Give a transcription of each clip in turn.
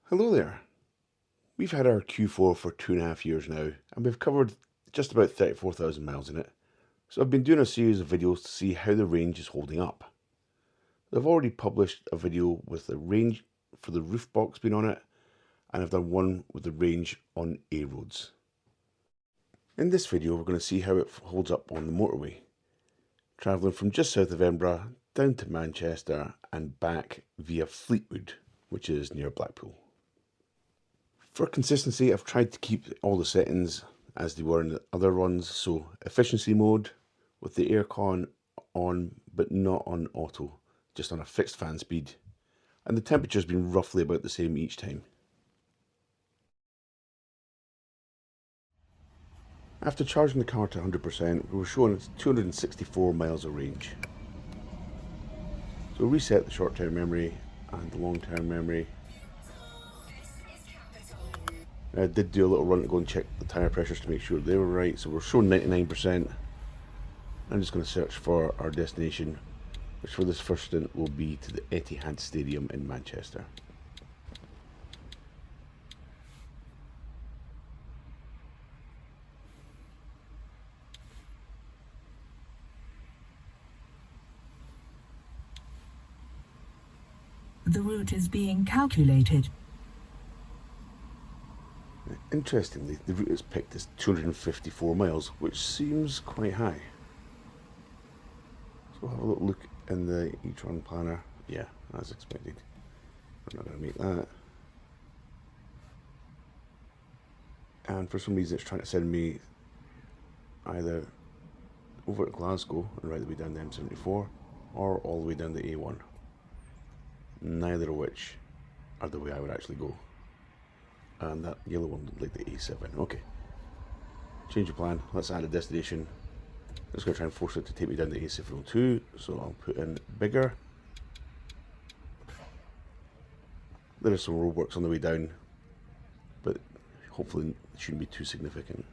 Hello there. We've had our Q4 for 2.5 years now, and we've covered just about 34,000 miles in it. So I've been doing a series of videos to see how the range is holding up. I've already published a video with the range for the roof box being on it, and I've done one with the range on A roads. In this video, we're going to see how it holds up on the motorway, travelling from just south of Edinburgh down to Manchester and back via Fleetwood, which is near Blackpool. For consistency, I've tried to keep all the settings as they were in the other runs. So efficiency mode with the aircon on, but not on auto, just on a fixed fan speed. And the temperature's been roughly about the same each time. After charging the car to 100%, we were showing it's 264 miles of range. So reset the short-term memory and the long-term memory. I did do a little run to go and check the tyre pressures to make sure they were right, so we're showing 99%. I'm just going to search for our destination, which for this first stint will be to the Etihad Stadium in Manchester. The route is being calculated. Interestingly, the route it's picked is 254 miles, which seems quite high. So we'll have a little look in the E-Tron planner. Yeah, as expected. We're not going to make that. And for some reason it's trying to send me either over to Glasgow and right the way down the M74 or all the way down the A1. Neither of which are the way I would actually go. And that yellow one looked like the A7. Okay. Change of plan. Let's add a destination. I'm just going to try and force it to take me down the A702. So I'll put in bigger. There are some roadworks on the way down, but hopefully it shouldn't be too significant.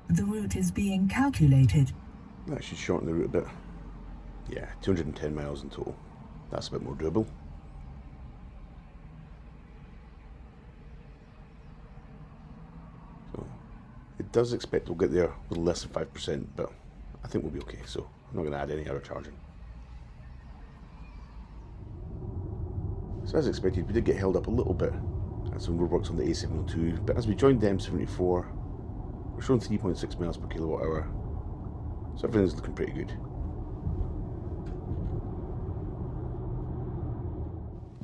The route is being calculated. That should shorten the route a bit. Yeah, 210 miles in total. That's a bit more doable. So it does expect we'll get there with less than 5%, but I think we'll be okay. So I'm not going to add any other charging. So as expected, we did get held up a little bit at some roadworks on the A702, but as we joined the M74, we're showing 3.6 miles per kilowatt hour. So everything's looking pretty good.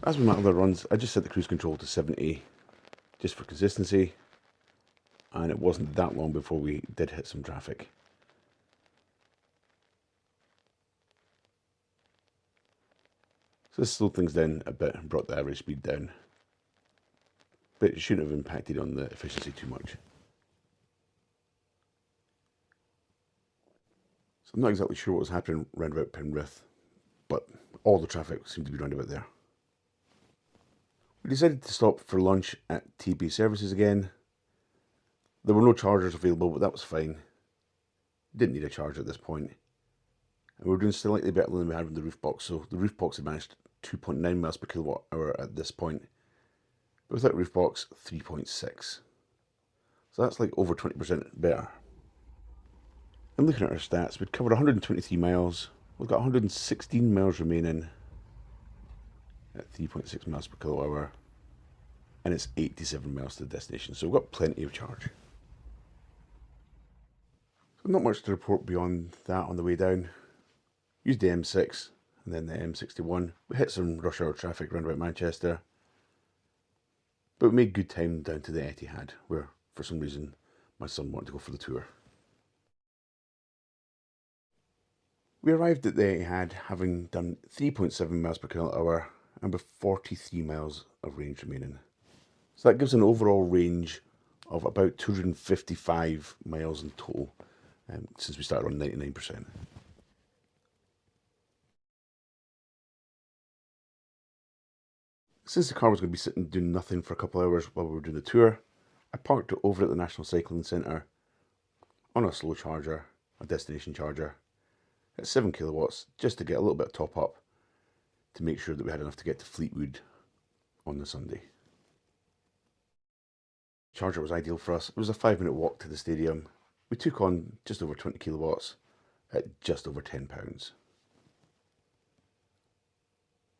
As with my other runs, I just set the cruise control to 70 just for consistency, and it wasn't that long before we did hit some traffic. So this slowed things down a bit and brought the average speed down, but it shouldn't have impacted on the efficiency too much. So I'm not exactly sure what was happening round about Penrith, but all the traffic seemed to be round about there. We decided to stop for lunch at TB Services again. There were no chargers available, but that was fine. Didn't need a charger at this point. And we were doing slightly better than we had with the roof box, so the roof box had managed 2.9 miles per kilowatt hour at this point. But without roof box, 3.6. So that's like over 20% better. And looking at our stats, we'd covered 123 miles. We've got 116 miles remaining at 3.6 miles per kilowatt hour. And it's 87 miles to the destination, so we've got plenty of charge. So not much to report beyond that on the way down. Used the M6 and then the M61. We hit some rush hour traffic around about Manchester. But we made good time down to the Etihad, where for some reason my son wanted to go for the tour. We arrived at the Etihad having done 3.7 miles per kilowatt hour and with 43 miles of range remaining. So that gives an overall range of about 255 miles in total since we started on 99%. Since the car was going to be sitting doing nothing for a couple of hours while we were doing the tour, I parked it over at the National Cycling Centre on a slow charger a destination charger at 7 kilowatts just to get a little bit of top up to make sure that we had enough to get to Fleetwood on the Sunday. The charger was ideal for us. It was a 5-minute walk to the stadium. We took on just over 20 kilowatts at just over £10.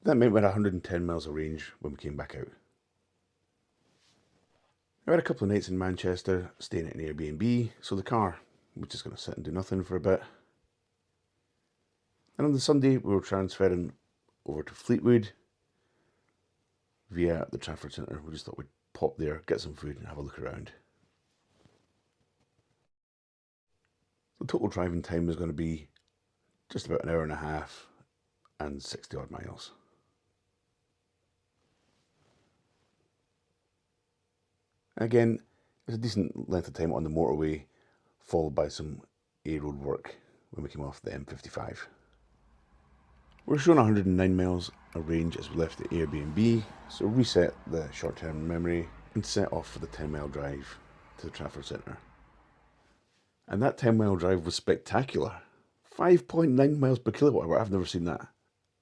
That meant we had 110 miles of range when we came back out. I had a couple of nights in Manchester staying at an Airbnb, so the car was just going to sit and do nothing for a bit. And on the Sunday we were transferring over to Fleetwood via the Trafford Centre. We just thought we'd pop there, get some food and have a look around. The total driving time was going to be just about an hour and a half and 60 odd miles. Again, it was a decent length of time on the motorway, followed by some A road work when we came off the M55. We were showing 109 miles of range as we left the Airbnb, so reset the short-term memory and set off for the 10-mile drive to the Trafford Centre. And that 10-mile drive was spectacular. 5.9 miles per kilowatt hour. I've never seen that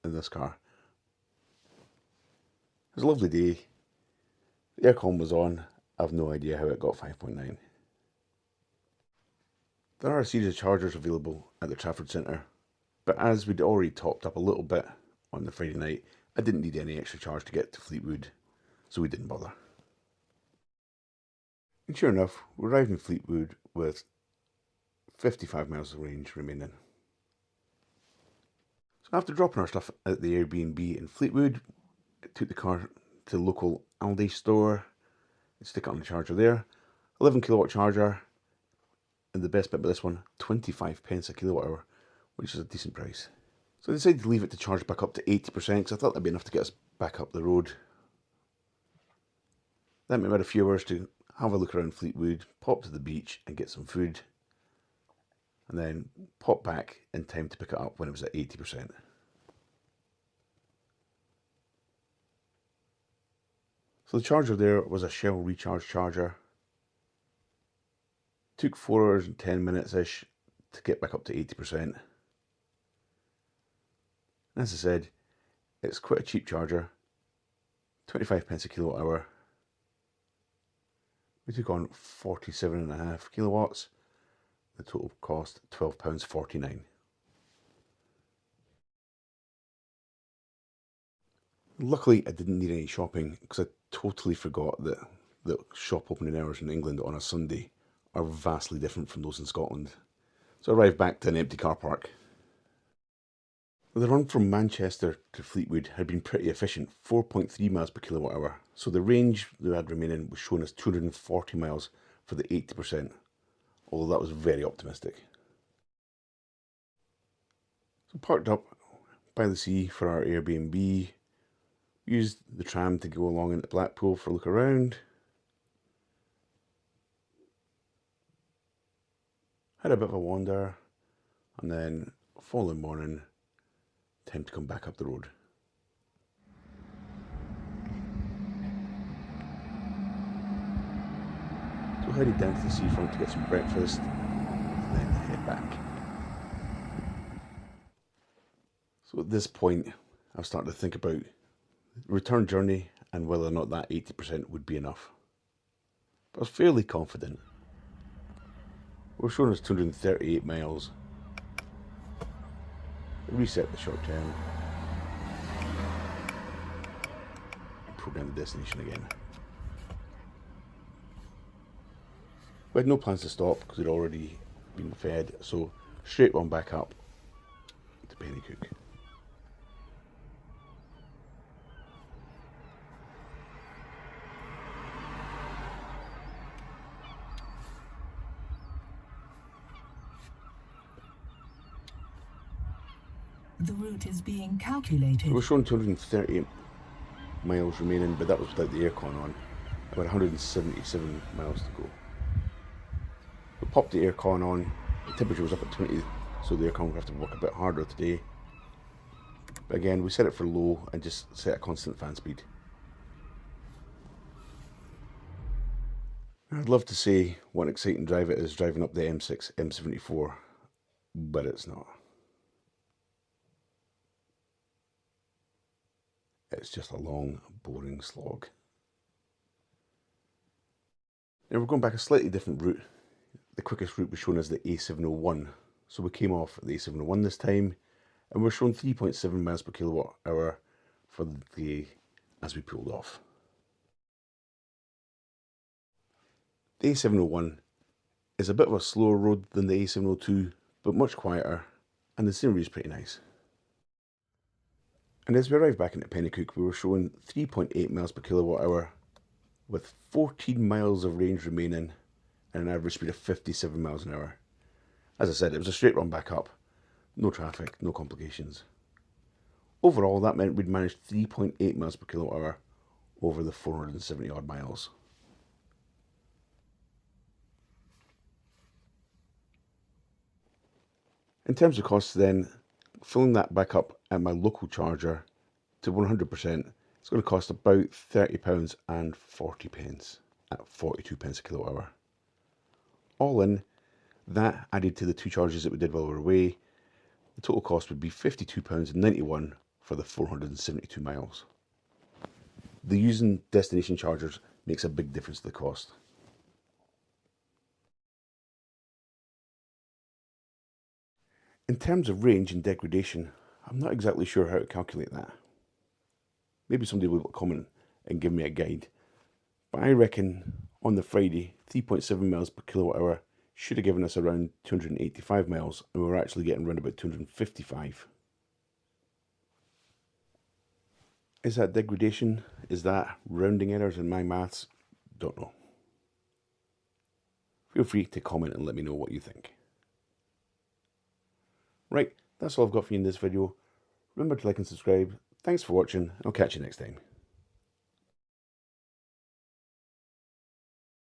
in this car. It was a lovely day. The aircon was on. I have no idea how it got 5.9. There are a series of chargers available at the Trafford Centre, but as we'd already topped up a little bit on the Friday night, I didn't need any extra charge to get to Fleetwood, so we didn't bother. And sure enough, we arrived in Fleetwood with 55 miles of range remaining. So after dropping our stuff at the Airbnb in Fleetwood, I took the car to the local Aldi store and stick it on the charger there. 11 kilowatt charger, and the best bit about this one, 25 pence a kilowatt hour, which is a decent price. So I decided to leave it to charge back up to 80% because I thought that'd be enough to get us back up the road. That meant we had a few hours to have a look around Fleetwood, pop to the beach and get some food, and then pop back in time to pick it up when it was at 80%. So the charger there was a Shell recharge charger. Took 4 hours and 10 minutes-ish to get back up to 80%. And as I said, it's quite a cheap charger, 25 pence a kilowatt hour. We took on 47.5 kilowatts. The total cost £12.49. Luckily, I didn't need any shopping because I totally forgot that the shop opening hours in England on a Sunday are vastly different from those in Scotland. So I arrived back to an empty car park. The run from Manchester to Fleetwood had been pretty efficient, 4.3 miles per kilowatt hour. So the range we had remaining was showing us 240 miles for the 80%, although that was very optimistic. So parked up by the sea for our Airbnb, used the tram to go along into Blackpool for a look around. Had a bit of a wander, and then following morning, time to come back up the road. So headed down to the seafront to get some breakfast, and then head back. So at this point, I've started to think about the return journey and whether or not that 80% would be enough. But I was fairly confident. We're showing us 238 miles. Reset the short term. Program the destination again. We had no plans to stop because we'd already been fed, so straight on back up to Pennycook. The route is being calculated. We're showing 238 miles remaining, but that was without the aircon on. About 177 miles to go. We popped the aircon on. The temperature was up at 20, so the aircon would have to work a bit harder today. But again, we set it for low and just set a constant fan speed. I'd love to say what an exciting drive it is driving up the M6, M74 but it's not. It's just a long, boring slog. Now we're going back a slightly different route. The quickest route was shown as the A701. So we came off at the A701 this time, and we're shown 3.7 miles per kilowatt hour for the day as we pulled off. The A701 is a bit of a slower road than the A702, but much quieter, and the scenery is pretty nice. And as we arrived back into Pennycook, we were showing 3.8 miles per kilowatt hour with 14 miles of range remaining and an average speed of 57 miles an hour. As I said, it was a straight run back up. No traffic, no complications. Overall, that meant we'd managed 3.8 miles per kilowatt hour over the 470 odd miles. In terms of costs then, filling that back up at my local charger to 100%, it's going to cost about £30 and 40 pence at 42 pence a kilowatt hour. All in, that added to the two charges that we did while we were away, the total cost would be £52.91 for the 472 miles. The using destination chargers makes a big difference to the cost. In terms of range and degradation, I'm not exactly sure how to calculate that. Maybe somebody will comment and give me a guide. But I reckon on the Friday, 3.7 miles per kilowatt hour should have given us around 285 miles, and we were actually getting around about 255. Is that degradation? Is that rounding errors in my maths? Don't know. Feel free to comment and let me know what you think. Right, that's all I've got for you in this video. Remember to like and subscribe. Thanks for watching, and I'll catch you next time.